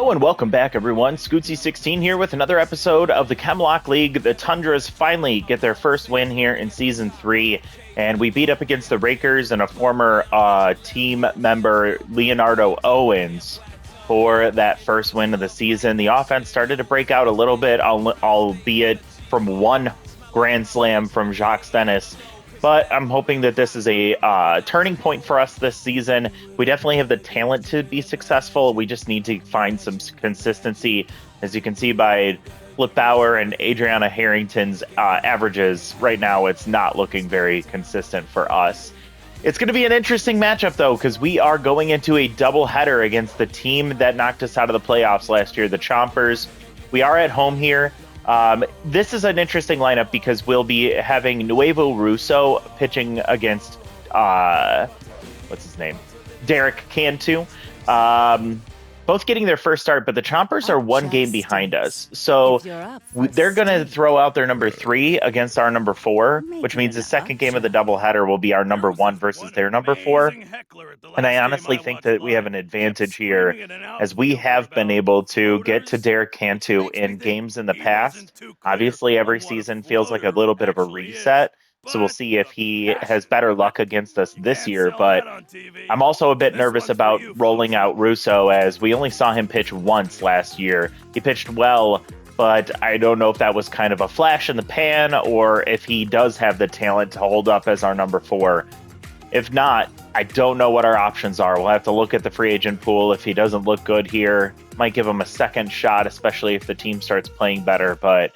Oh, and welcome back, everyone. Scootsy16 here with another episode of the Chemlock League. The Tundras finally get their first win here in Season 3, and we beat up against the Rakers and a former team member, Leonardo Owens, for that first win of the season. The offense started to break out a little bit, albeit from one grand slam from Jacques Dennis. But I'm hoping that this is a turning point for us this season. We definitely have the talent to be successful. We just need to find some consistency. As you can see by Flip Bauer and Adriana Harrington's averages, right now it's not looking very consistent for us. It's going to be an interesting matchup, though, because we are going into a doubleheader against the team that knocked us out of the playoffs last year, the Chompers. We are at home here. This is an interesting lineup because we'll be having Nuevo Russo pitching against, what's his name? Derek Cantu. Both getting their first start, but the Chompers are one game behind us. So they're going to throw out their number 3 against our number 4, which means the second game of the doubleheader will be our number 1 versus their number 4. And I honestly think that we have an advantage here, as we have been able to get to Derek Cantu in games in the past. Obviously, every season feels like a little bit of a reset. So we'll see if he has better luck against us this year. But I'm also a bit nervous about rolling out Russo, as we only saw him pitch once last year. He pitched well, but I don't know if that was kind of a flash in the pan or if he does have the talent to hold up as our number 4. If not, I don't know what our options are. We'll have to look at the free agent pool. If he doesn't look good here, might give him a second shot, especially if the team starts playing better. But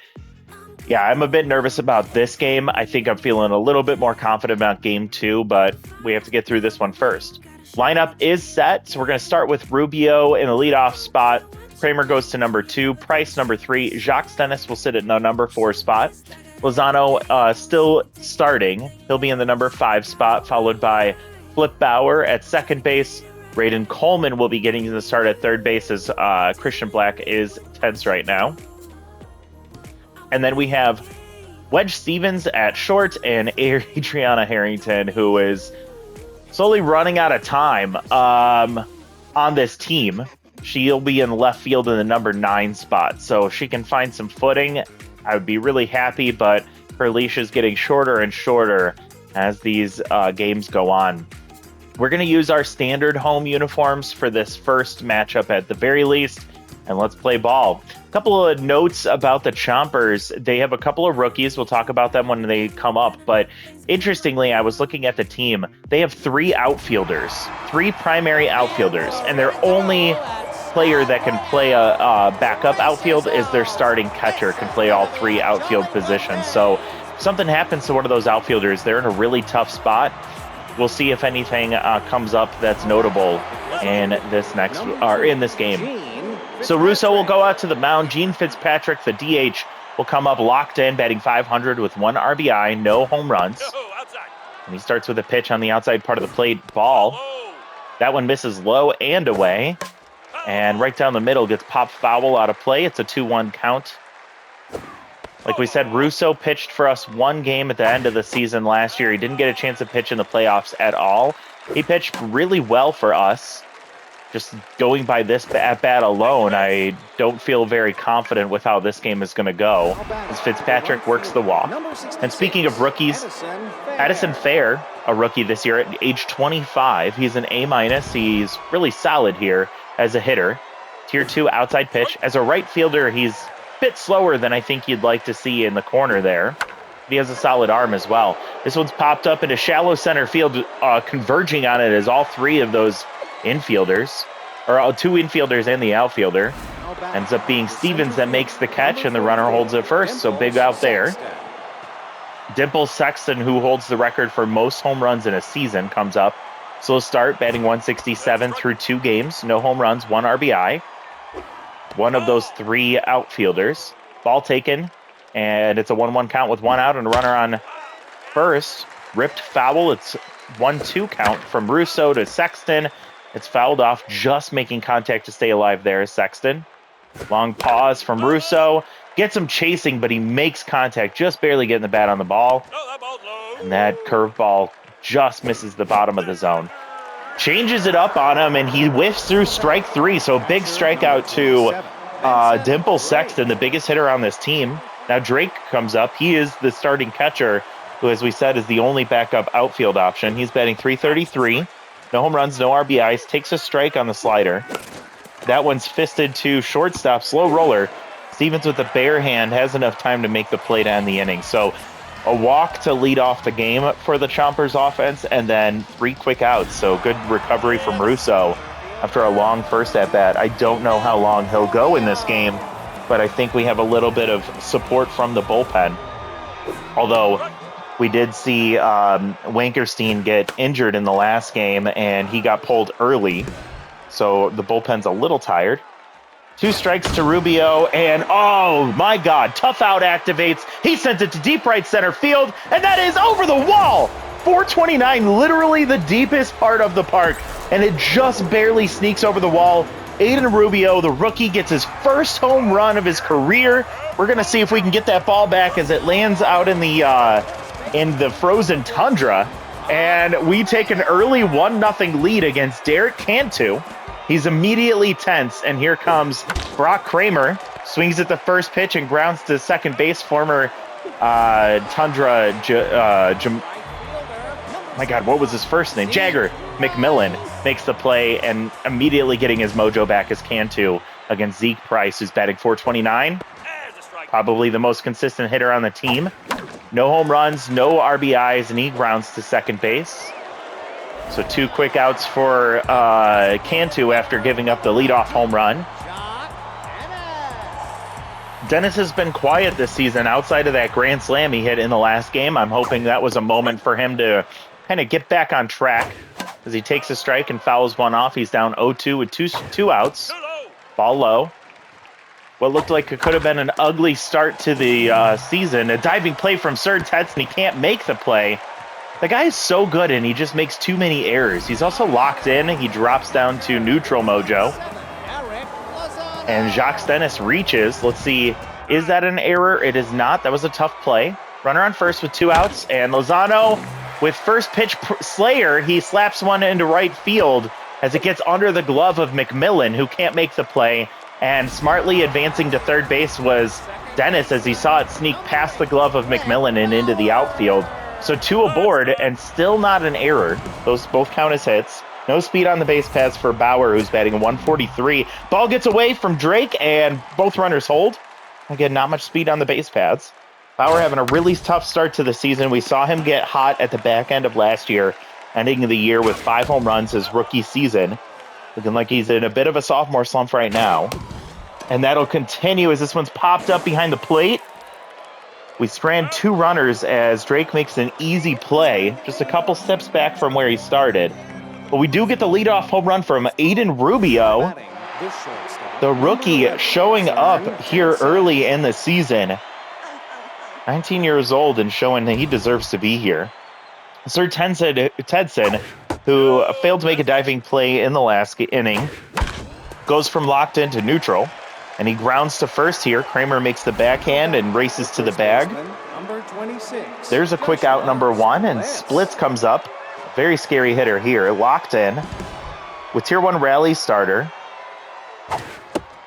yeah, I'm a bit nervous about this game. I think I'm feeling a little bit more confident about game 2, but we have to get through this one first. Lineup is set, so we're going to start with Rubio in the leadoff spot. Kramer goes to number 2, Price number 3, Jacques Dennis will sit at the number 4 spot. Lozano still starting. He'll be in the number 5 spot, followed by Flip Bauer at second base. Raiden Coleman will be getting the start at third base, as Christian Black is tense right now. And then we have Wedge Stevens at short and Adriana Harrington, who is slowly running out of time on this team. She'll be in left field in the number 9 spot, so she can find some footing. I would be really happy, but her leash is getting shorter and shorter as these games go on. We're going to use our standard home uniforms for this first matchup at the very least, and let's play ball. A couple of notes about the Chompers. They have a couple of rookies. We'll talk about them when they come up, but interestingly, I was looking at the team. They have 3 outfielders, 3 primary outfielders, and their only player that can play a backup outfield is their starting catcher, can play all 3 outfield positions. So if something happens to one of those outfielders, they're in a really tough spot. We'll see if anything comes up that's notable in this game. So Russo will go out to the mound. Gene Fitzpatrick, the DH, will come up locked in, batting .500 with 1 RBI, no home runs. And he starts with a pitch on the outside part of the plate, ball. That one misses low and away. And right down the middle, gets popped foul out of play. It's a 2-1 count. Like we said, Russo pitched for us 1 game at the end of the season last year. He didn't get a chance to pitch in the playoffs at all. He pitched really well for us. Just going by this at-bat alone, I don't feel very confident with how this game is going to go, as Fitzpatrick works the walk. And speaking of rookies, Addison Fair, a rookie this year at age 25. He's an A-. He's really solid here as a hitter. Tier 2 outside pitch. As a right fielder, he's a bit slower than I think you'd like to see in the corner there. He has a solid arm as well. This one's popped up into shallow center field. Converging on it as all 3 of those infielders, or 2 infielders and the outfielder. Ends up being Stevens that makes the catch, and the runner holds it first, so big out there. Dimple Sexton, who holds the record for most home runs in a season, comes up. Slow start, batting .167 through 2 games. No home runs, 1 RBI. One of those 3 outfielders. Ball taken, and it's a 1-1 count with 1 out and a runner on first. Ripped foul. It's 1-2 count from Russo to Sexton. It's fouled off, just making contact to stay alive there is Sexton. Long pause from Russo. Gets him chasing, but he makes contact, just barely getting the bat on the ball. And that curveball just misses the bottom of the zone. changes it up on him, and he whiffs through strike 3. So big strikeout to Dimple Sexton, the biggest hitter on this team. Now Drake comes up. He is the starting catcher, who, as we said, is the only backup outfield option. He's batting .333. No home runs, no RBIs. Takes a strike on the slider. That one's fisted to shortstop. Slow roller. Stevens with the bare hand has enough time to make the play to end the inning. So a walk to lead off the game for the Chompers offense, and then 3 quick outs. So good recovery from Russo after a long first at-bat. I don't know how long he'll go in this game, but I think we have a little bit of support from the bullpen. Although we did see Wankerstein get injured in the last game, and he got pulled early. So the bullpen's a little tired. 2 strikes to Rubio, and oh my God, tough out activates. He sent it to deep right center field, and that is over the wall. 429, literally the deepest part of the park, and it just barely sneaks over the wall. Aiden Rubio, the rookie, gets his first home run of his career. We're gonna see if we can get that ball back as it lands out in the frozen tundra, and we take an early 1-0 lead against Derek Cantu. He's immediately tense, and here comes Brock Kramer. Swings at the first pitch and grounds to second base. Former Tundra, my God, what was his first name? Jagger McMillan makes the play, and immediately getting his mojo back is Cantu against Zeke Price, who's batting .429. Probably the most consistent hitter on the team. No home runs, no RBIs, and he grounds to second base. So 2 quick outs for Cantu after giving up the leadoff home run. Dennis has been quiet this season outside of that grand slam he hit in the last game. I'm hoping that was a moment for him to kind of get back on track as he takes a strike and fouls one off. He's down 0-2 with two outs. Ball low. What looked like it could have been an ugly start to the season. A diving play from Sir Tetson. He can't make the play. The guy is so good, and he just makes too many errors. He's also locked in. He drops down to neutral mojo. And Jacques Dennis reaches. Let's see, is that an error? It is not. That was a tough play. Runner on first with 2 outs, and Lozano with first pitch Slayer. He slaps one into right field as it gets under the glove of McMillan, who can't make the play. And smartly advancing to third base was Dennis as he saw it sneak past the glove of McMillan and into the outfield. So 2 aboard, and still not an error. Those both count as hits. No speed on the base paths for Bauer, who's batting 143. Ball gets away from Drake, and both runners hold. Again, not much speed on the base paths. Bauer having a really tough start to the season. We saw him get hot at the back end of last year, ending the year with 5 home runs his rookie season. Looking like he's in a bit of a sophomore slump right now. And that'll continue as this one's popped up behind the plate. We strand 2 runners as Drake makes an easy play, just a couple steps back from where he started. But we do get the leadoff home run from Aiden Rubio, the rookie showing up here early in the season. 19 years old and showing that he deserves to be here. Sir Tedson, who failed to make a diving play in the last inning, goes from locked in to neutral. And he grounds to first here. Kramer makes the backhand and races to the bag. There's a quick out number 1, and Splits comes up. Very scary hitter here, locked in. With Tier 1 rally starter.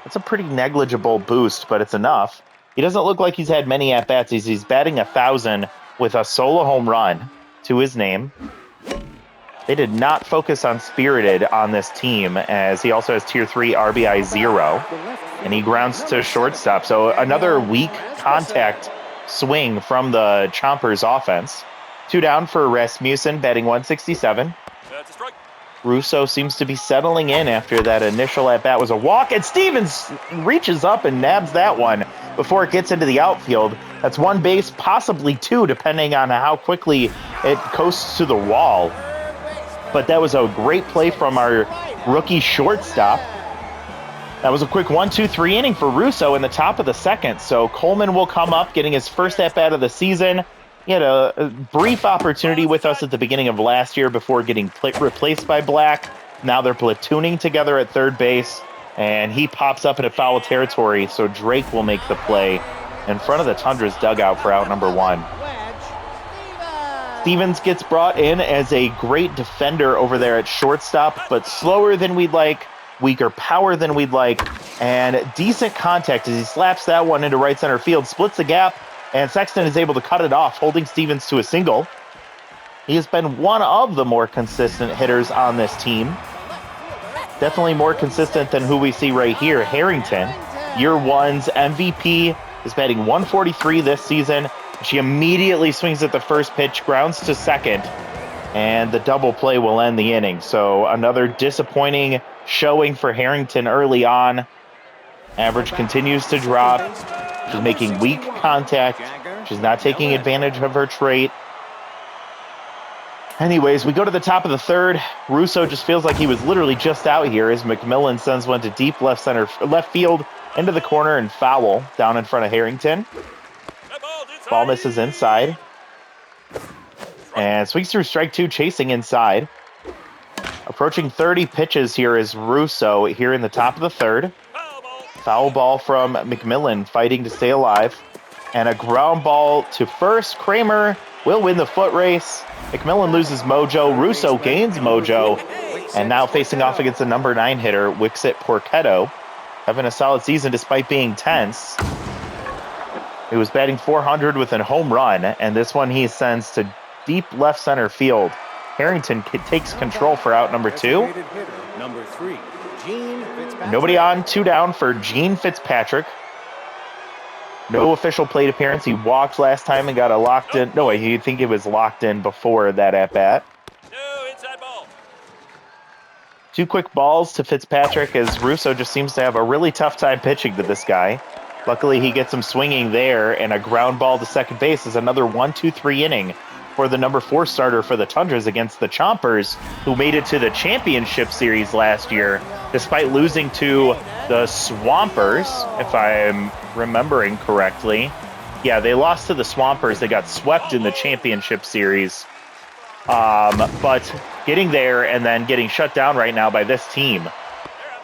That's a pretty negligible boost, but it's enough. He doesn't look like he's had many at-bats. He's batting 1,000 with a solo home run to his name. They did not focus on Spirited on this team, as he also has Tier 3 RBI 0. And he grounds to shortstop. So another weak contact swing from the Chompers offense. 2 down for Rasmussen, batting 167. That's a strike. Russo seems to be settling in after that initial at-bat was a walk, and Stevens reaches up and nabs that one before it gets into the outfield. That's 1 base, possibly 2, depending on how quickly it coasts to the wall. But that was a great play from our rookie shortstop. That was a quick 1-2-3 inning for Russo in the top of the second. So Coleman will come up, getting his first at-bat of the season. He had a brief opportunity with us at the beginning of last year before getting replaced by Black. Now they're platooning together at third base, and he pops up into foul territory, so Drake will make the play in front of the Tundra's dugout for out number 1. Stevens gets brought in as a great defender over there at shortstop, but slower than we'd like, weaker power than we'd like, and decent contact as he slaps that one into right center field, splits the gap, and Sexton is able to cut it off, holding Stevens to a single. He has been one of the more consistent hitters on this team. Definitely more consistent than who we see right here, Harrington. Year one's MVP, is batting 143 this season. She immediately swings at the first pitch, grounds to second, and the double play will end the inning. So another disappointing showing for Harrington early on. Average continues to drop. She's making weak contact. She's not taking advantage of her trait. Anyways, we go to the top of the third. Russo just feels like he was literally just out here as McMillan sends one to deep left field into the corner and foul down in front of Harrington. Ball misses inside. And swings through strike two, chasing inside. Approaching 30 pitches here is Russo here in the top of the third. Foul ball from McMillan fighting to stay alive. And a ground ball to first. Kramer will win the foot race. McMillan loses mojo. Russo gains mojo. And now facing off against the number 9 hitter, Wixit Porchetto. Having a solid season despite being tense. He was batting 400 with a home run, and this one he sends to deep left center field. Harrington takes control for out number 2. Nobody on, 2 down for Gene Fitzpatrick. No official plate appearance. He walked last time and got a locked in. No, I think it was locked in before that at bat. No inside ball. 2 quick balls to Fitzpatrick as Russo just seems to have a really tough time pitching to this guy. Luckily, he gets him swinging there, and a ground ball to second base is another 1-2-3 inning for the number 4 starter for the Tundras against the Chompers, who made it to the championship series last year, despite losing to the Swampers, if I'm remembering correctly. Yeah, they lost to the Swampers. They got swept in the championship series. But getting there and then getting shut down right now by this team.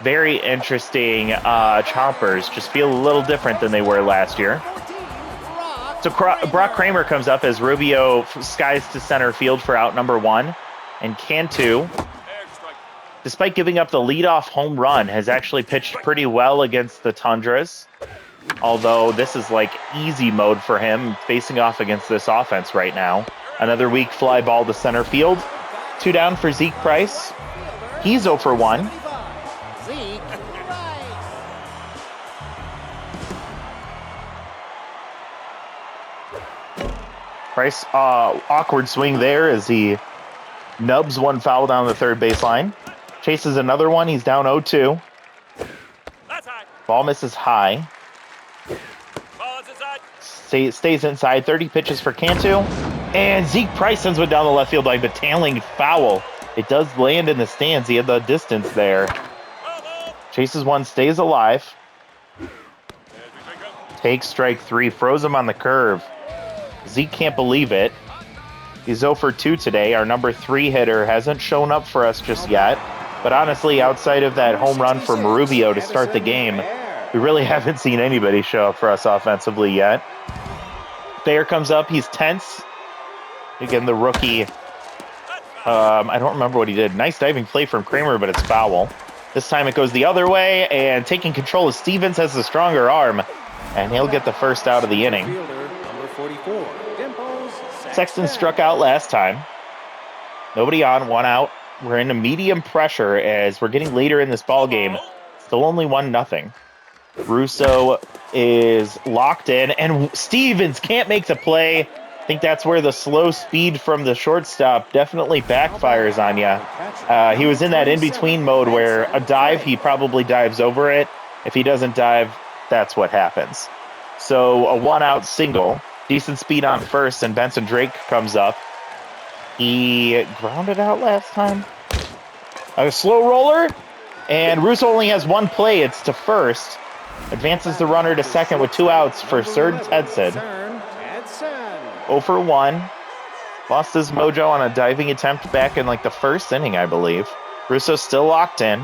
Very interesting. Chompers just feel a little different than they were last year. So Brock Kramer comes up as Rubio skies to center field for out number 1. And Cantu, despite giving up the leadoff home run, has actually pitched pretty well against the Tundras. Although this is like easy mode for him facing off against this offense right now. Another weak fly ball to center field. 2 down for Zeke Price. He's 0 for 1. Price, awkward swing there as he nubs one foul down the third baseline. Chases another one. He's down 0-2. Ball misses high. Stays inside. 30 pitches for Cantu. And Zeke Price sends one down the left field line, but tailing foul. It does land in the stands. He had the distance there. Chases one, stays alive. Takes strike 3. Froze him on the curve. Zeke can't believe it. He's 0 for 2 today. Our number 3 hitter hasn't shown up for us just yet. But honestly, outside of that home run for Marubio to start the game, we really haven't seen anybody show up for us offensively yet. Thayer comes up. He's tense. Again, the rookie. I don't remember what he did. Nice diving play from Kramer, but it's foul. This time it goes the other way, and taking control of Stevens has the stronger arm, and he'll get the first out of the inning. Sexton struck out last time. Nobody on, 1 out. We're in a medium pressure as we're getting later in this ball game. Still only 1-0. Russo is locked in, and Stevens can't make the play. I think that's where the slow speed from the shortstop definitely backfires on you. He was in that in-between mode where a dive, he probably dives over it. If he doesn't dive, that's what happens. So a 1-out single. Decent speed on first, and Benson Drake comes up. He grounded out last time. A slow roller, and Russo only has 1 play. It's to first. Advances the runner to second with 2 outs for Serge Tedson. 0 for 1. Lost his mojo on a diving attempt back in like the first inning, I believe. Russo's still locked in.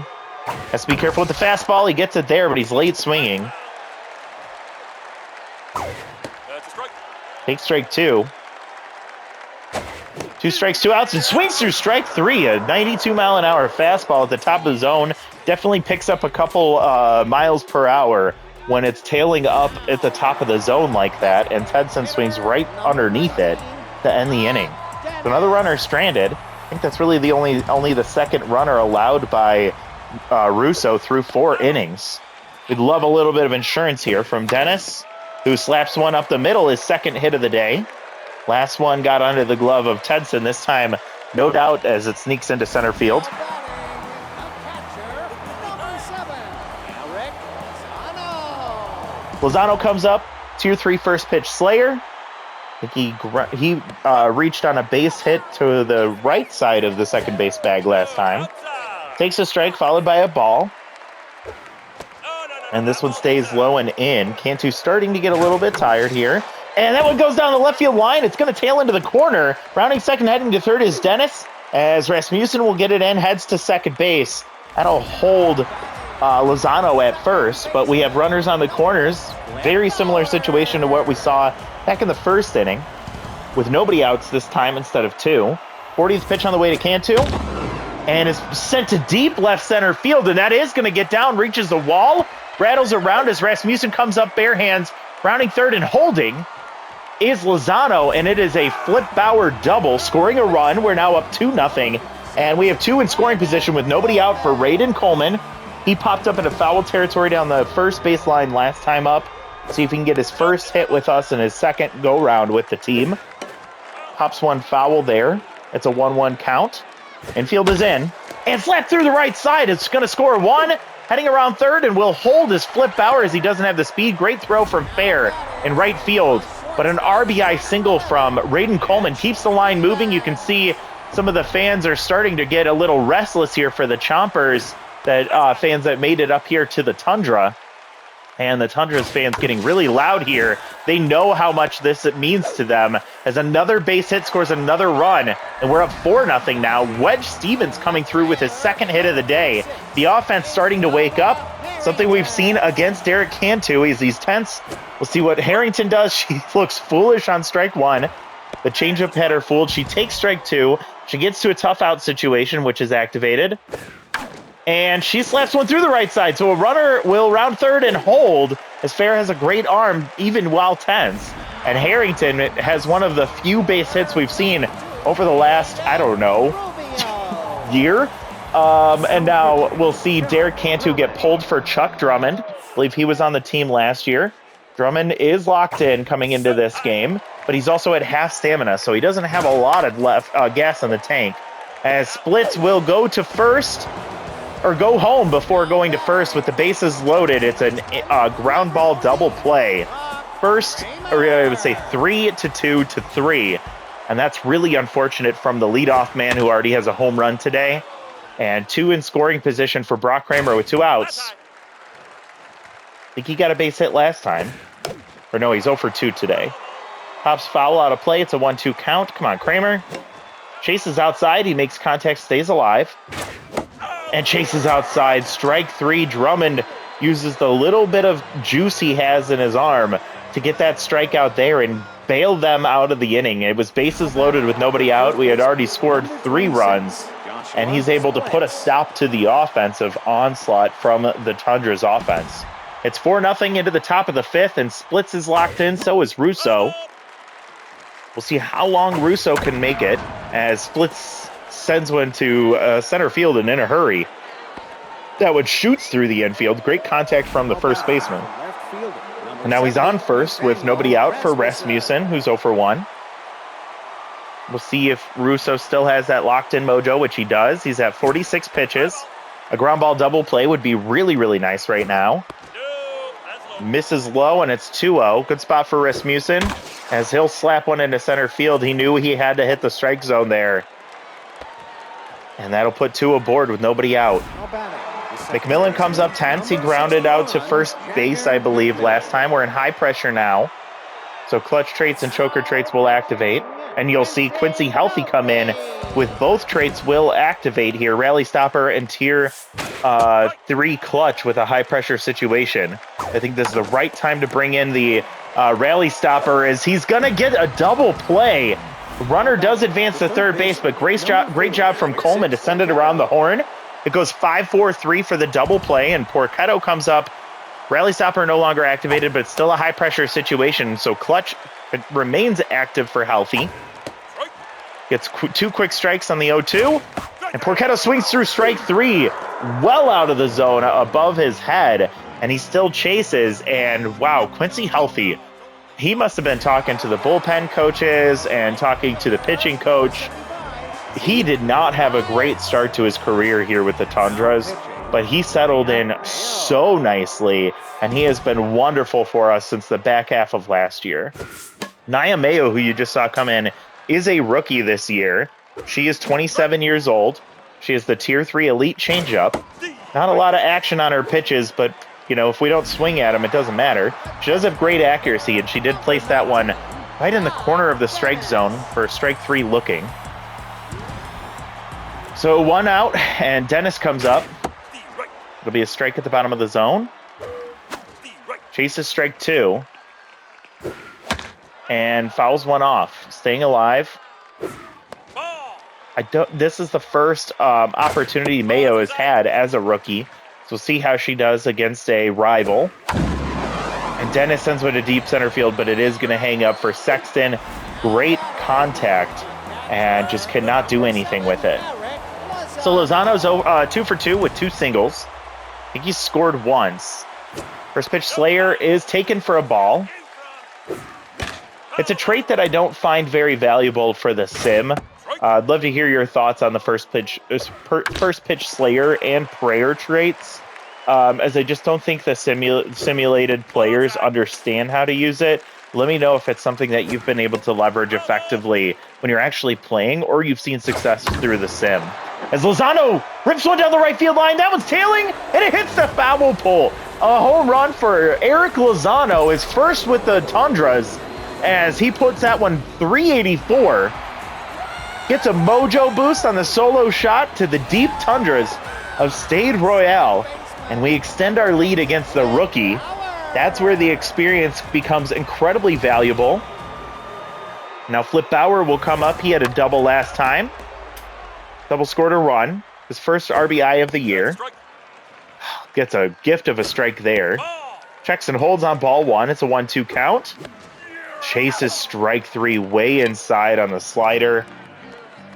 Has to be careful with the fastball. He gets it there, but he's late swinging. Takes strike 2. 2 strikes, 2 outs, and swings through strike 3. A 92-mile-an-hour fastball at the top of the zone. Definitely picks up a couple miles per hour when it's tailing up at the top of the zone like that, and Tedson swings right underneath it to end the inning. So another runner stranded. I think that's really the only the second runner allowed by Russo through 4 innings. We'd love a little bit of insurance here from Dennis, who slaps one up the middle, his second hit of the day. Last one got under the glove of Tedson, this time no doubt as it sneaks into center field. Lozano comes up, Tier 3 first pitch Slayer. I think he reached on a base hit to the right side of the second base bag last time. Takes a strike, followed by a ball. And this one stays low and in. Cantu starting to get a little bit tired here. And that one goes down the left field line. It's going to tail into the corner. Rounding second, heading to third is Dennis. As Rasmussen will get it in, heads to second base. That'll hold Lozano at first, but we have runners on the corners. Very similar situation to what we saw back in the first inning, with nobody outs this time instead of 2. 40th pitch on the way to Cantu, and is sent to deep left center field, and that is going to get down, reaches the wall, rattles around as Rasmussen comes up bare hands, rounding third and holding is Lozano, and it is a Flip Bauer double, scoring a run. We're now up 2-0, and we have 2 in scoring position with nobody out for Raiden Coleman. He popped up into foul territory down the first baseline last time up. See if he can get his first hit with us and his second go-round with the team. Pops one foul there. It's a 1-1 count. Infield is in. And slapped through the right side. It's going to score 1. Heading around third and will hold his Flip Bauer as he doesn't have the speed. Great throw from Fair in right field. But an RBI single from Raiden Coleman keeps the line moving. You can see some of the fans are starting to get a little restless here for the Chompers, that fans that made it up here to the Tundra. And the Tundra's fans getting really loud here. They know how much this means to them, as another base hit scores another run, and we're up 4-0 now. Wedge Stevens coming through with his second hit of the day. The offense starting to wake up, something we've seen against Derek Cantu. He's tense. We'll see what Harrington does. She looks foolish on strike 1. The changeup had her fooled. She takes strike 2. She gets to a tough out situation, which is activated. And she slaps one through the right side. So a runner will round third and hold, as Fair has a great arm even while tense. And Harrington has one of the few base hits we've seen over the last, I don't know, year. And now we'll see Derek Cantu get pulled for Chuck Drummond. I believe he was on the team last year. Drummond is locked in coming into this game, but he's also at half stamina, so he doesn't have a lot of gas in the tank. As Splits will go to first, or go home before going to first with the bases loaded. It's a ground ball double play. First, or I would say 3-2 to 3. And that's really unfortunate from the leadoff man who already has a home run today. And 2 in scoring position for Brock Kramer with 2 outs. I think he got a base hit last time. Or no, he's 0 for 2 today. Pops foul out of play. It's a 1-2 count. Come on, Kramer. Chases outside. He makes contact, stays alive. And chases outside. Strike 3. Drummond uses the little bit of juice he has in his arm to get that strikeout there and bail them out of the inning. It was bases loaded with nobody out. We had already scored 3 runs, and he's able to put a stop to the offensive onslaught from the Tundra's offense. It's 4-0 into the top of the 5th, and Splits is locked in. So is Russo. We'll see how long Russo can make it, as Splits sends one to center field and in a hurry. That one shoots through the infield. Great contact from the first baseman. And now he's on first with nobody out for Rasmussen, who's 0 for 1. We'll see if Russo still has that locked-in mojo, which he does. He's at 46 pitches. A ground ball double play would be really, really nice right now. Misses low, and it's 2-0. Good spot for Rasmussen, as he'll slap one into center field. He knew he had to hit the strike zone there. And that'll put 2 aboard with nobody out. McMillan comes up tense. He grounded out to first base, I believe, last time. We're in high pressure now. So clutch traits and choker traits will activate. And you'll see Quincy Healthy come in with both traits will activate here. Rally stopper and tier 3 clutch with a high pressure situation. I think this is the right time to bring in the rally stopper, as he's going to get a double play. Runner does advance to third base, but great job from Coleman to send it around the horn. It goes 5-4-3 for the double play, and Porchetto comes up. Rally stopper no longer activated, but still a high-pressure situation, so Clutch remains active for Healthy. Gets 2 quick strikes on the 0-2, and Porchetto swings through strike 3, well out of the zone above his head, and he still chases, and wow, Quincy Healthy, he must have been talking to the bullpen coaches and talking to the pitching coach. He did not have a great start to his career here with the Tundras, but he settled in so nicely, and he has been wonderful for us since the back half of last year. Naya Mayo, who you just saw come in, is a rookie this year. She is 27 years old. She has the Tier 3 Elite changeup. Not a lot of action on her pitches, but, you know, if we don't swing at them, it doesn't matter. She does have great accuracy, and she did place that one right in the corner of the strike zone for strike 3 looking. So 1 out, and Dennis comes up. It'll be a strike at the bottom of the zone. Chases strike 2. And fouls 1 off. Staying alive. This is the first opportunity Mayo has had as a rookie. So we'll see how she does against a rival. And Dennis sends one to deep center field, but it is going to hang up for Sexton. Great contact, and just cannot do anything with it. So Lozano's 2 for 2 with 2 singles. I think he's scored once. First pitch Slayer is taken for a ball. It's a trait that I don't find very valuable for the sim. I'd love to hear your thoughts on the first pitch Slayer and prayer traits, as I just don't think the simulated players understand how to use it. Let me know if it's something that you've been able to leverage effectively when you're actually playing, or you've seen success through the sim. As Lozano rips one down the right field line, that one's tailing, and it hits the foul pole. A home run for Eric Lozano, his first with the Tundras, as he puts that one 384. Gets a mojo boost on the solo shot to the deep Tundras of Stade Royale, and we extend our lead against the rookie. That's where the experience becomes incredibly valuable. Now Flip Bauer will come up. He had a double last time. Double scored a run. His first RBI of the year. Gets a gift of a strike there. Checks and holds on ball 1. It's a 1-2 count. Chases strike 3 way inside on the slider.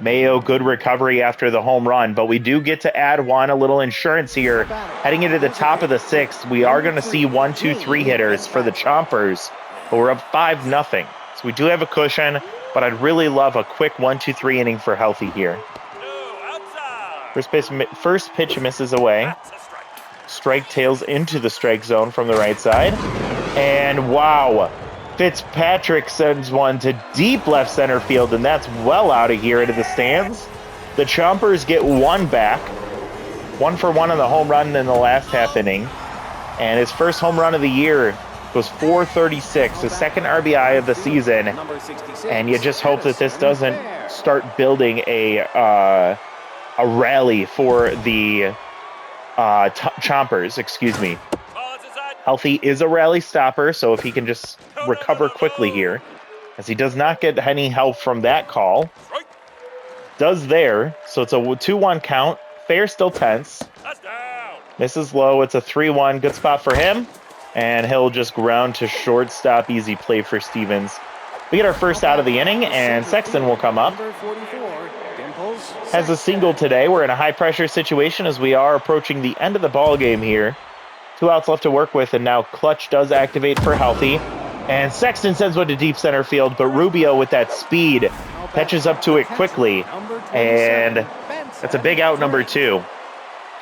Mayo, good recovery after the home run, but we do get to add one, a little insurance here. Heading into the top of the 6th, we are going to see 1, 2, 3 hitters for the Chompers, but we're up 5-0. So we do have a cushion, but I'd really love a quick 1, 2, 3 inning for Healthy here. First pitch misses away. Strike tails into the strike zone from the right side. And wow, Fitzpatrick sends one to deep left center field, and that's well out of here into the stands. The Chompers get one back. 1 for 1 on the home run in the last half inning. And his first home run of the year was 436, his second RBI of the season. And you just hope that this doesn't start building a rally for the Chompers, excuse me. Healthy is a rally stopper, so if he can just recover quickly here, as he does not get any help from that call. Does there, so it's a 2-1 count. Fair still tense. Misses low, it's a 3-1, good spot for him. And he'll just ground to shortstop, easy play for Stevens. We get our first out of the inning, and Sexton will come up. Has a single today. We're in a high-pressure situation as we are approaching the end of the ball game here. 2 outs left to work with, and now Clutch does activate for Healthy. And Sexton sends one to deep center field, but Rubio with that speed catches up to it quickly. And that's a big out, number 2.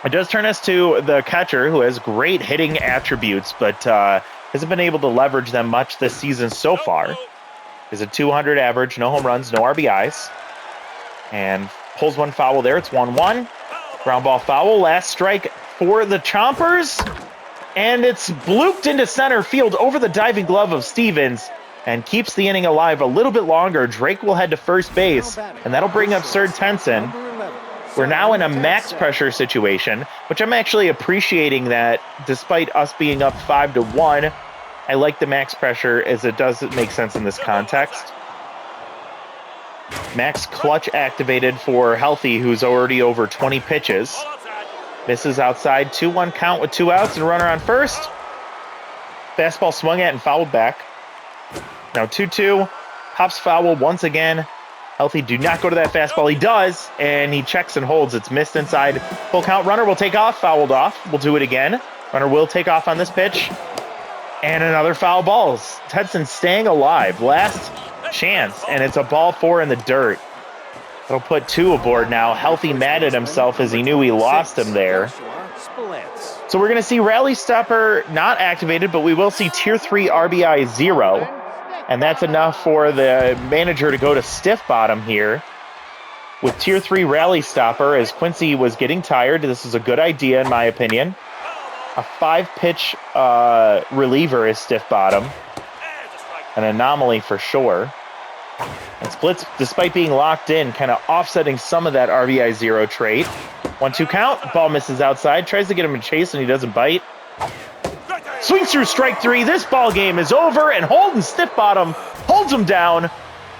It does turn us to the catcher, who has great hitting attributes, but hasn't been able to leverage them much this season so far. Is a 200 average, no home runs, no RBIs. And pulls one foul there. It's 1-1. Ground ball foul. Last strike for the Chompers. And it's blooped into center field over the diving glove of Stevens and keeps the inning alive a little bit longer. Drake will head to first base, and that'll bring up Serd Tenson. We're now in a max pressure situation, which I'm actually appreciating that despite us being up 5-1, I like the max pressure as it does make sense in this context. Max clutch activated for Healthy, who's already over 20 pitches. Ball outside. Misses outside. 2-1 count with 2 outs and runner on first. Fastball swung at and fouled back. Now 2-2. Pops foul once again. Healthy, do not go to that fastball. He does, and he checks and holds. It's missed inside. Full count. Runner will take off. Fouled off. We'll do it again. Runner will take off on this pitch. And another foul ball. Tedson staying alive. Last chance, and it's a ball 4 in the dirt. It'll put 2 aboard now. Healthy mad at himself as he knew he lost him there. So we're going to see Rally Stopper not activated, but we will see Tier 3 RBI 0. And that's enough for the manager to go to stiff bottom here with Tier 3 Rally Stopper as Quincy was getting tired. This is a good idea in my opinion. A 5-pitch reliever is stiff bottom. An anomaly for sure. And Splits, despite being locked in, kind of offsetting some of that RBI 0 trait. 1-2 count. Ball misses outside. Tries to get him in chase, and he doesn't bite. Swings through strike 3. This ball game is over, and Holden stiff bottom holds him down,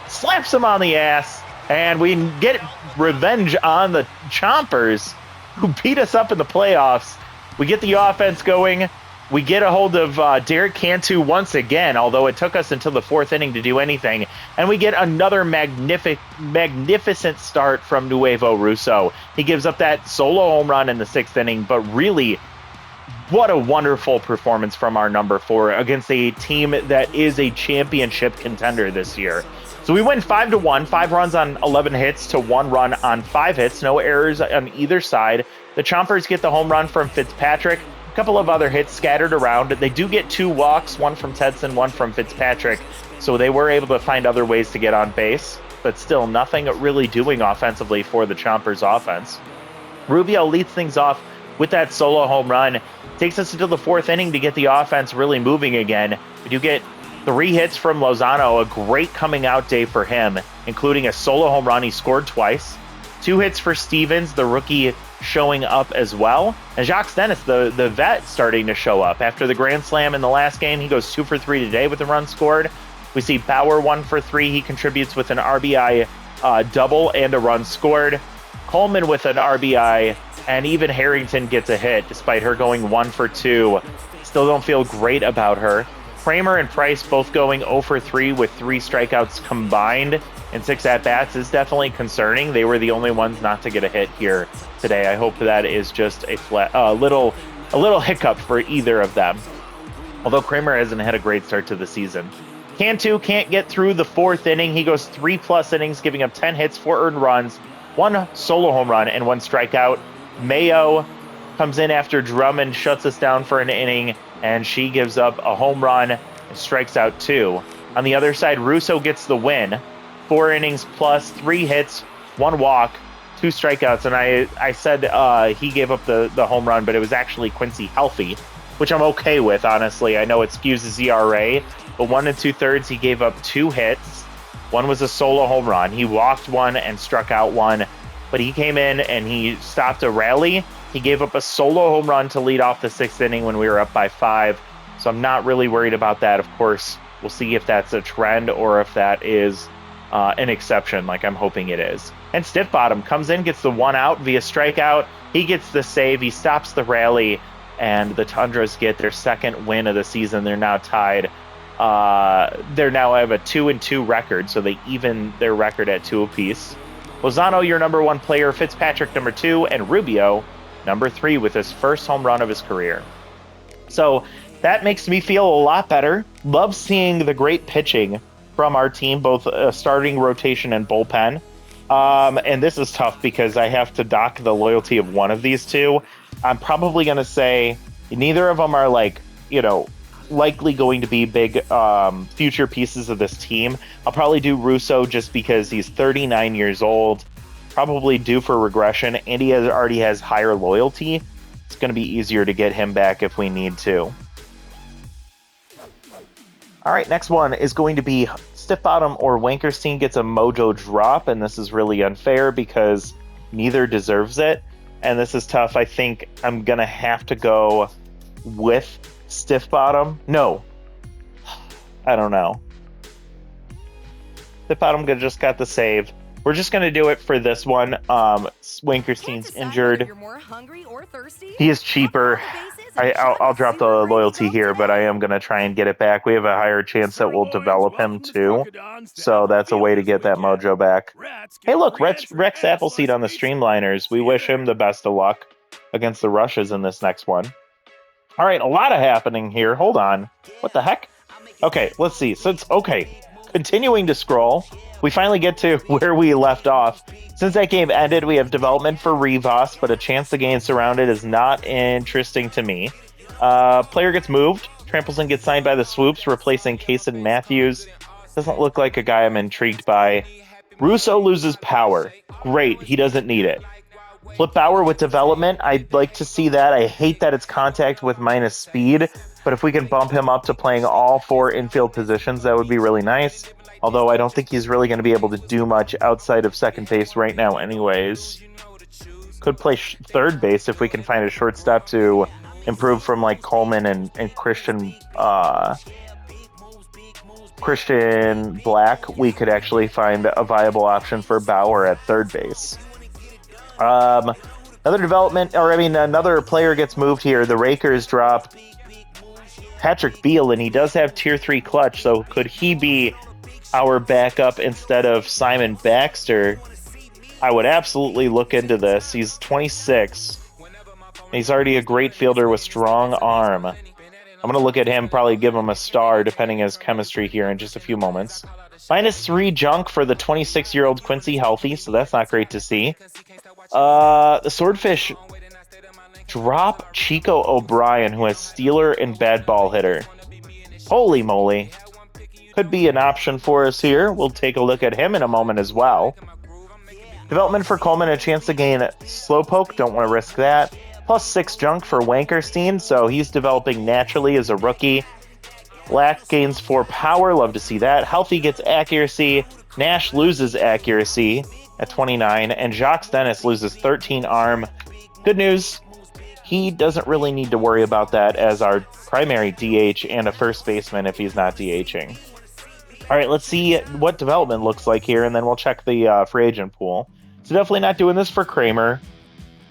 slaps him on the ass, and we get revenge on the Chompers, who beat us up in the playoffs. We get the offense going. We get a hold of Derek Cantu once again, although it took us until the 4th inning to do anything. And we get another magnificent start from Nuevo Russo. He gives up that solo home run in the 6th inning, but really, what a wonderful performance from our number 4 against a team that is a championship contender this year. So we win 5-1, 5 runs on 11 hits to 1 run on 5 hits, no errors on either side. The Chompers get the home run from Fitzpatrick. A couple of other hits scattered around. They do get 2 walks, one from Tedson, one from Fitzpatrick, so they were able to find other ways to get on base, but still nothing really doing offensively for the Chompers offense. Rubio leads things off with that solo home run. Takes us into the 4th inning to get the offense really moving again. We do get 3 hits from Lozano, a great coming out day for him, including a solo home run. He scored twice. 2 hits for Stevens, the rookie, showing up as well. And Jacques Dennis, the vet, starting to show up. After the grand slam in the last game, he goes 2 for 3 today with a run scored. We see Bauer 1 for 3. He contributes with an RBI double and a run scored. Coleman with an RBI, and even Harrington gets a hit despite her going 1 for 2. Still don't feel great about her. Kramer and Price both going 0 for 3 with 3 strikeouts combined and 6 at-bats is definitely concerning. They were the only ones not to get a hit here today. I hope that is just a little hiccup for either of them. Although Kramer hasn't had a great start to the season. Cantu can't get through the 4th inning. He goes 3+ innings, giving up 10 hits, 4 earned runs, 1 solo home run, and 1 strikeout. Mayo comes in after Drummond shuts us down for an inning, and she gives up a home run and strikes out 2. On the other side, Russo gets the win. 4 innings plus, 3 hits, 1 walk, 2 strikeouts. And I said he gave up the home run, but it was actually Quincy Healthy, which I'm okay with, honestly. I know it skews his ERA, but 1 2/3, he gave up 2 hits. 1 was a solo home run. He walked 1 and struck out 1, but he came in and he stopped a rally. He gave up a solo home run to lead off the 6th inning when we were up by 5. So I'm not really worried about that. Of course, we'll see if that's a trend or if that is an exception, like I'm hoping it is. And Stiff Bottom comes in, gets the 1 out via strikeout. He gets the save. He stops the rally, and the Tundras get their 2nd win of the season. They're now tied. They now have a 2-2 record, so they even their record at 2 apiece. Lozano, your number 1 player. Fitzpatrick, number 2, and Rubio, number 3, with his first home run of his career. So that makes me feel a lot better. Love seeing the great pitching from our team, both starting rotation and bullpen. And this is tough because I have to dock the loyalty of one of these two. I'm probably going to say neither of them are likely going to be big future pieces of this team. I'll probably do Russo just because he's 39 years old, probably due for regression, and he already has higher loyalty. It's going to be easier to get him back if we need to. All right, next one is going to be Stiff Bottom or Wankerstein gets a mojo drop, and this is really unfair because neither deserves it, and this is tough. I think I'm going to have to go with Stiff Bottom. No, I don't know. Stiff Bottom just got the save. We're just going to do it for this one. Winkerstein's injured. He is cheaper. I'll drop the loyalty here, but I am going to try and get it back. We have a higher chance that we'll develop him too. So that's a way to get that mojo back. Hey, look, Rex Appleseed on the Streamliners. We wish him the best of luck against the Rushes in this next one. All right, a lot of happening here. Hold on. What the heck? Okay, let's see. So it's okay. Continuing to scroll, we finally get to where we left off. Since that game ended, we have development for Rivas, but a chance to gain Surrounded is not interesting to me. Player gets moved. Trampleson gets signed by the Swoops, replacing Kaysen Matthews. Doesn't look like a guy I'm intrigued by. Russo loses power. Great, he doesn't need it. Flip Bauer with development, I'd like to see that. I hate that it's contact with minus speed, but if we can bump him up to playing all 4 infield positions, that would be really nice. Although I don't think he's really going to be able to do much outside of second base right now anyways. Could play third base if we can find a shortstop to improve from like Coleman and Christian Black. We could actually find a viable option for Bauer at third base. Another player gets moved here. The Rakers drop Patrick Beal, and he does have tier 3 clutch, so could he be our backup instead of Simon Baxter? I would absolutely look into this. He's 26. He's already a great fielder with strong arm. I'm going to look at him, probably give him a star, depending on his chemistry here in just a few moments. -3 junk for the 26-year-old Quincy Healthy, so that's not great to see. The Swordfish drop Chico O'Brien, who has Stealer and Bad Ball Hitter. Holy moly. Could be an option for us here. We'll take a look at him in a moment as well. Development for Coleman, a chance to gain Slowpoke. Don't want to risk that. +6 junk for Wankerstein, so he's developing naturally as a rookie. Black gains 4 power. Love to see that. Healthy gets accuracy. Nash loses accuracy at 29, and Jacques Dennis loses 13 arm. Good news. He doesn't really need to worry about that as our primary DH and a first baseman if he's not DHing. All right, let's see what development looks like here, and then we'll check the free agent pool. So definitely not doing this for Kramer.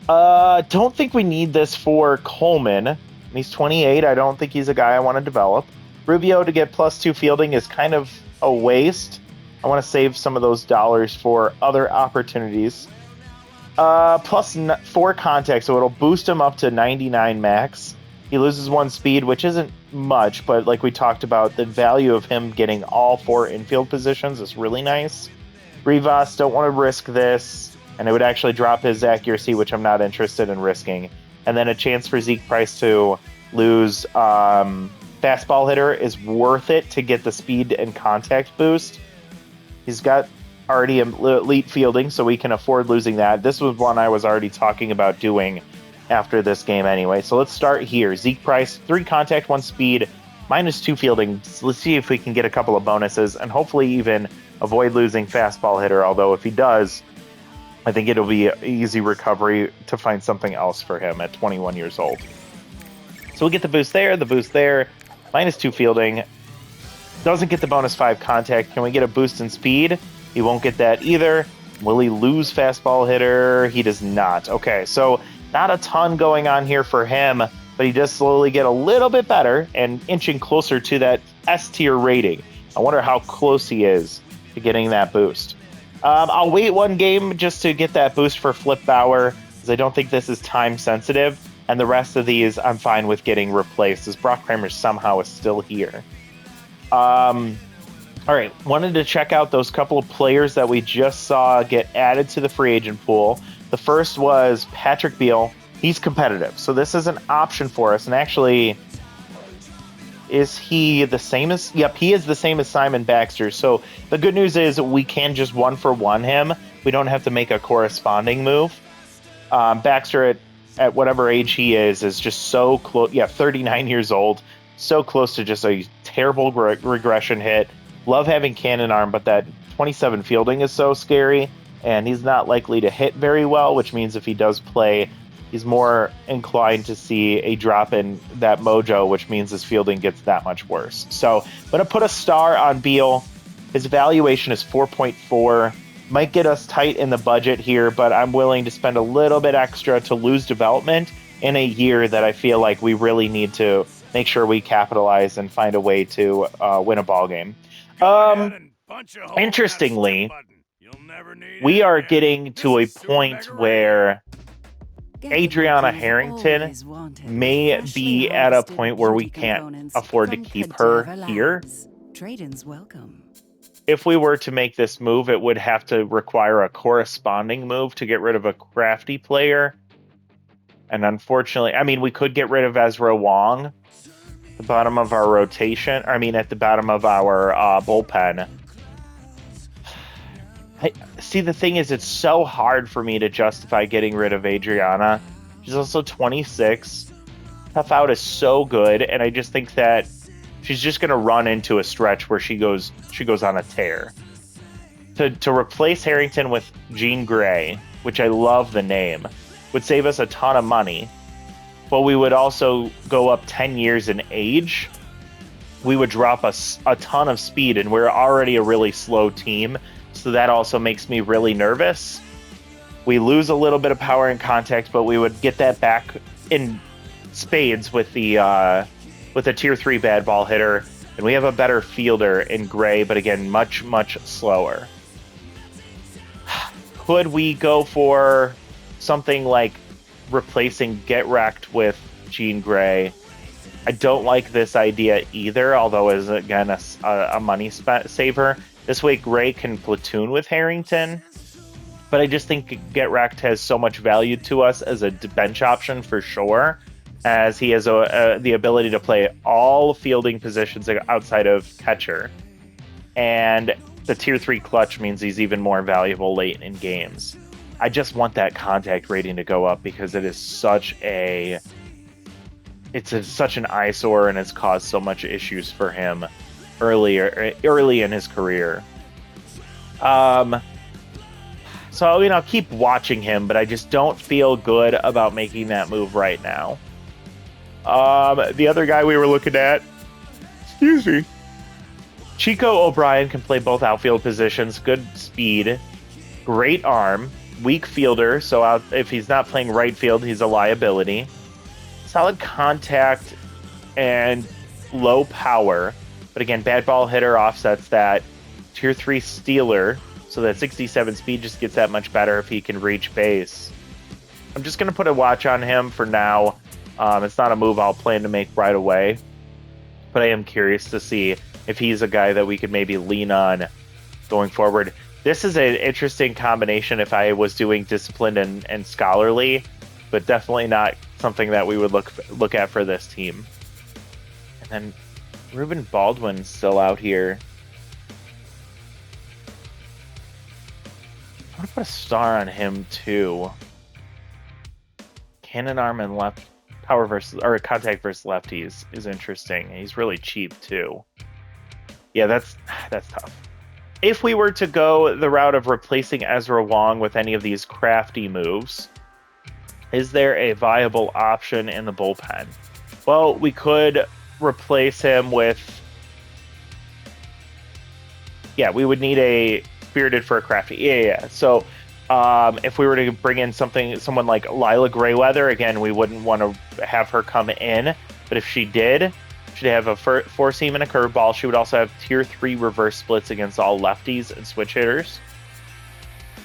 Don't think we need this for Coleman. He's 28. I don't think he's a guy I want to develop. Rubio to get +2 fielding is kind of a waste. I want to save some of those dollars for other opportunities. +4 contact, so it'll boost him up to 99 max. He loses 1 speed, which isn't much, but like we talked about, the value of him getting all 4 infield positions is really nice. Rivas, don't want to risk this, and it would actually drop his accuracy, which I'm not interested in risking. And then a chance for Zeke Price to lose fastball hitter is worth it to get the speed and contact boost. He's got already elite fielding, so we can afford losing that. This was one I was already talking about doing after this game anyway. So let's start here. Zeke Price, 3 contact, 1 speed, -2 fielding. So let's see if we can get a couple of bonuses and hopefully even avoid losing fastball hitter. Although if he does, I think it'll be an easy recovery to find something else for him at 21 years old. So we get the boost there, -2 fielding. Doesn't get the bonus 5 contact. Can we get a boost in speed? He won't get that either. Will he lose fastball hitter? He does not. Okay, so not a ton going on here for him, but he does slowly get a little bit better and inching closer to that S tier rating. I wonder how close he is to getting that boost. I'll wait 1 game just to get that boost for Flip Bauer, because I don't think this is time sensitive, and the rest of these I'm fine with getting replaced, as Brock Kramer somehow is still here. All right, wanted to check out those couple of players that we just saw get added to the free agent pool. The first was Patrick Beal. He's competitive, so this is an option for us. And actually, is he the same as... Yep, he is the same as Simon Baxter. So the good news is we can just 1-for-1 him. We don't have to make a corresponding move. Baxter, at whatever age he is just so close. Yeah, 39 years old. So close to just a terrible regression hit. Love having cannon arm, but that 27 fielding is so scary, and he's not likely to hit very well, which means if he does play, he's more inclined to see a drop in that mojo, which means his fielding gets that much worse. So I'm going to put a star on Beal. His evaluation is 4.4. Might get us tight in the budget here, but I'm willing to spend a little bit extra to lose development in a year that I feel like we really need to make sure we capitalize and find a way to win a ball game. Interestingly, we are getting to a point where Adriana Harrington may be at a point where we can't afford to keep her here. Trade-ins welcome. If we were to make this move, it would have to require a corresponding move to get rid of a crafty player. And unfortunately, I mean, we could get rid of Ezra Wong at the bottom of our rotation. I mean, at the bottom of our bullpen. See, the thing is, it's so hard for me to justify getting rid of Adriana. She's also 26. Tough Out is so good, and I just think that she's just going to run into a stretch where she goes on a tear. To replace Harrington with Jean Grey, which I love the name, would save us a ton of money, but we would also go up 10 years in age. We would drop a ton of speed, and we're already a really slow team, so that also makes me really nervous. We lose a little bit of power and contact, but we would get that back in spades with the tier 3 bad ball hitter, and we have a better fielder in Gray, but again, much, much slower. Could we go for something like replacing Get Wrecked with Jean Grey? I don't like this idea either, although is again a money saver. This way Gray can platoon with Harrington, but I just think Get Wrecked has so much value to us as a bench option for sure, as he has the ability to play all fielding positions outside of catcher. And the tier 3 clutch means he's even more valuable late in games. I just want that contact rating to go up because it is such an eyesore, and it's caused so much issues for him early in his career. So I mean, I'll keep watching him, but I just don't feel good about making that move right now. The other guy we were looking at, excuse me, Chico O'Brien can play both outfield positions, good speed, great arm, weak fielder, so if he's not playing right field, he's a liability. Solid contact and low power, but again, bad ball hitter offsets that. Tier 3 stealer, so that 67 speed just gets that much better if he can reach base. I'm just going to put a watch on him for now. It's not a move I'll plan to make right away, but I am curious to see if he's a guy that we could maybe lean on going forward. This is an interesting combination if I was doing disciplined and scholarly, but definitely not something that we would look at for this team. And then Ruben Baldwin's still out here. I'm going to put a star on him too. Cannon arm and left power versus, or contact versus lefties is interesting. He's really cheap too. Yeah, that's tough. If we were to go the route of replacing Ezra Wong with any of these crafty moves, is there a viable option in the bullpen? Well, we could replace him with... Yeah, we would need a spirited for a crafty. Yeah. So if we were to bring in someone like Lila Grayweather, again, we wouldn't want to have her come in. But if she did, she'd have a four seam and a curveball. She would also have tier 3 reverse splits against all lefties and switch hitters.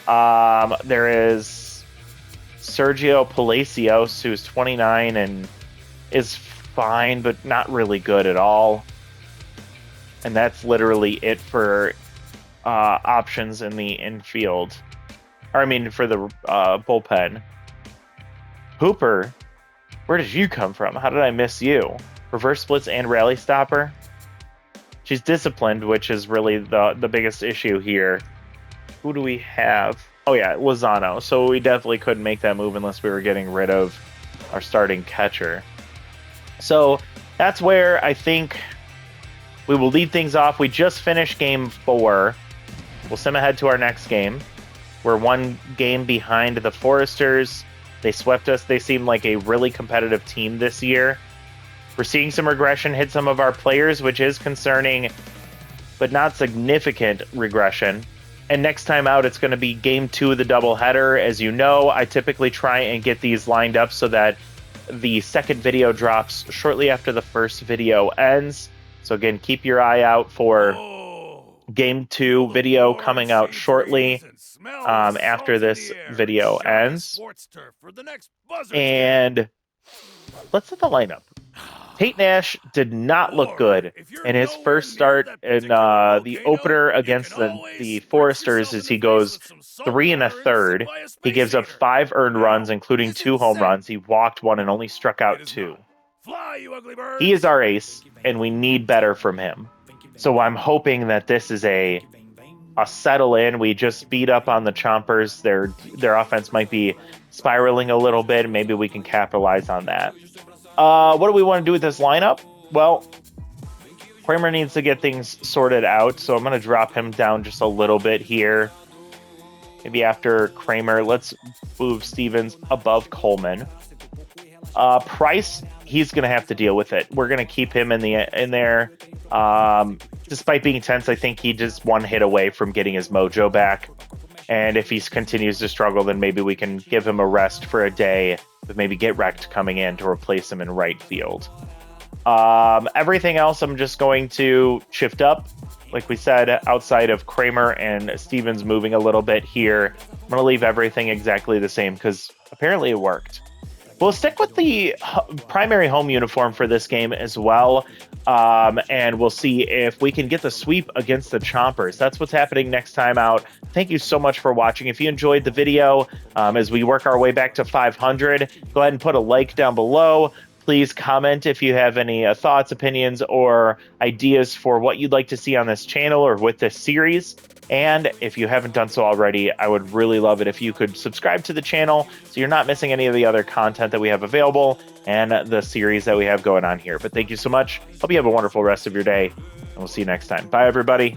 There is Sergio Palacios, who's 29 and is fine, but not really good at all. And that's literally it for options in the infield. Or, I mean, for the bullpen. Hooper, where did you come from? How did I miss you? Reverse splits and rally stopper. She's disciplined, which is really the biggest issue here. Who do we have? Oh yeah, Lozano. So we definitely couldn't make that move unless we were getting rid of our starting catcher. So that's where I think we will lead things off. We just finished game 4. We'll sim ahead to our next game. We're one game behind the Foresters. They swept us. They seem like a really competitive team this year. We're seeing some regression hit some of our players, which is concerning, but not significant regression. And next time out, it's going to be game 2 of the doubleheader. As you know, I typically try and get these lined up so that the second video drops shortly after the first video ends. So again, keep your eye out for game 2 video coming out shortly after this video ends. And let's set the lineup. Tate Nash did not look good in his first start in the opener against the Foresters as he goes 3 1/3. He gives up 5 earned runs, including 2 home runs. He walked 1 and only struck out 2. He is our ace, and we need better from him. So I'm hoping that this is a settle in. We just speed up on the Chompers. Their offense might be spiraling a little bit. Maybe we can capitalize on that. What do we want to do with this lineup? Well, Kramer needs to get things sorted out, so I'm going to drop him down just a little bit here. Maybe after Kramer, let's move Stevens above Coleman. Price, he's going to have to deal with it. We're going to keep him in there. Despite being tense, I think he just 1 hit away from getting his mojo back. And if he continues to struggle, then maybe we can give him a rest for a day, but maybe get Wrecked coming in to replace him in right field. Everything else, I'm just going to shift up. Like we said, outside of Kramer and Stevens moving a little bit here, I'm going to leave everything exactly the same because apparently it worked. We'll stick with the primary home uniform for this game as well, and we'll see if we can get the sweep against the Chompers. That's what's happening next time out. Thank you so much for watching. If you enjoyed the video, as we work our way back to 500, go ahead and put a like down below. Please comment if you have any thoughts, opinions, or ideas for what you'd like to see on this channel or with this series. And if you haven't done so already, I would really love it if you could subscribe to the channel so you're not missing any of the other content that we have available and the series that we have going on here. But thank you so much. Hope you have a wonderful rest of your day, and we'll see you next time. Bye, everybody.